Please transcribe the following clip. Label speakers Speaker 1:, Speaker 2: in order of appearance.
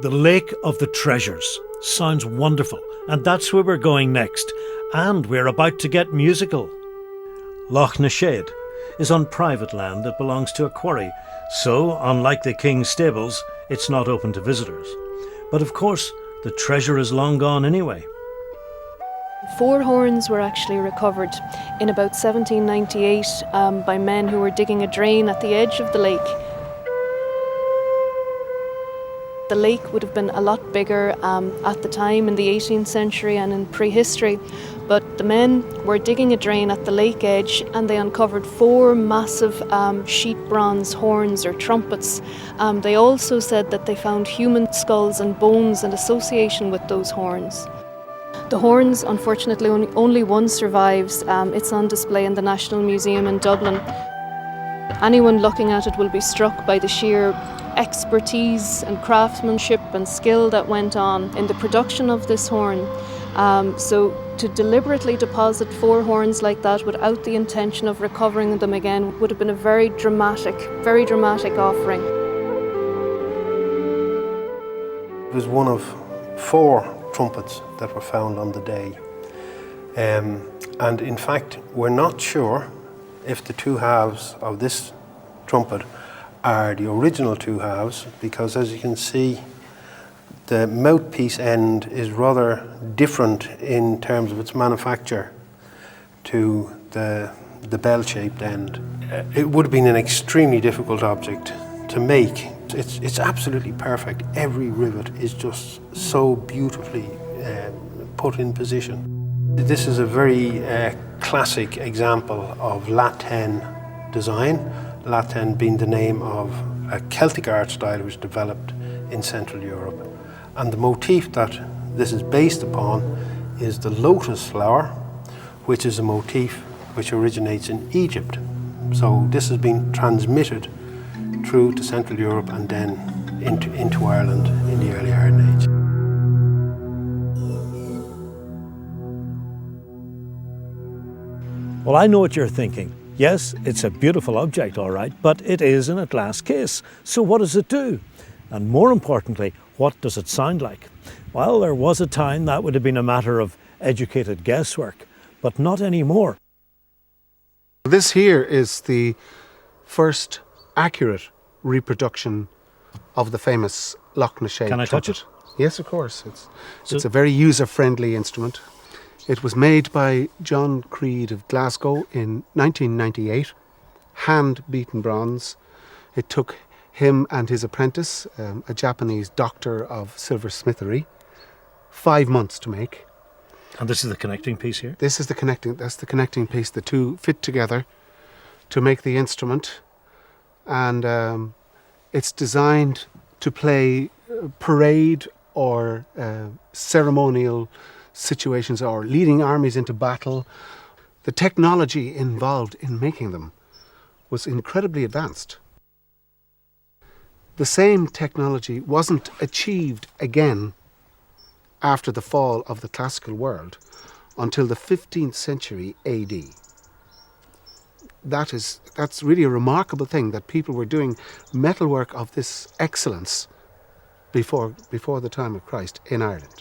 Speaker 1: The Lake of the Treasures. Sounds wonderful, and that's where we're going next. And we're about to get musical. Loughnashade is on private land that belongs to a quarry, so unlike the King's Stables, it's not open to visitors. But of course, the treasure is long gone anyway.
Speaker 2: 4 horns were actually recovered in about 1798 by men who were digging a drain at the edge of the lake. The lake would have been a lot bigger at the time in the 18th century and in prehistory, but the men were digging a drain at the lake edge and they uncovered 4 massive sheet bronze horns or trumpets. They also said that they found human skulls and bones in association with those horns. The horns, unfortunately, only one survives. It's on display in the National Museum in Dublin. Anyone looking at it will be struck by the sheer expertise and craftsmanship and skill that went on in the production of this horn. So to deliberately deposit 4 horns like that without the intention of recovering them again would have been a very dramatic offering.
Speaker 3: It was one of 4 trumpets that were found on the day. And in fact, we're not sure if the 2 halves of this trumpet are the original 2 halves, because as you can see, the mouthpiece end is rather different in terms of its manufacture to the bell-shaped end. It would have been an extremely difficult object to make. It's absolutely perfect. Every rivet is just so beautifully put in position. This is a very classic example of lateen design, lateen being the name of a Celtic art style which developed in Central Europe. And the motif that this is based upon is the lotus flower, which is a motif which originates in Egypt. So this has been transmitted through to Central Europe and then into Ireland in the early Iron Age.
Speaker 1: Well, I know what you're thinking. Yes, it's a beautiful object, all right, but it is in a glass case. So what does it do? And more importantly, what does it sound like? Well, there was a time that would have been a matter of educated guesswork, but not anymore.
Speaker 4: This here is the first accurate reproduction of the famous Loughnashade trumpet.
Speaker 1: Can I touch it?
Speaker 4: Yes, of course. It's a very user-friendly instrument. It was made by John Creed of Glasgow in 1998, hand-beaten bronze. It took him and his apprentice, a Japanese doctor of silversmithery, 5 months to make.
Speaker 1: And this is the connecting piece here?
Speaker 4: That's the connecting piece. The 2 fit together to make the instrument. And it's designed to play parade or ceremonial situations or leading armies into battle. The technology involved in making them was incredibly advanced. The same technology wasn't achieved again after the fall of the classical world until the 15th century AD. That's really a remarkable thing, that people were doing metalwork of this excellence before the time of Christ in Ireland.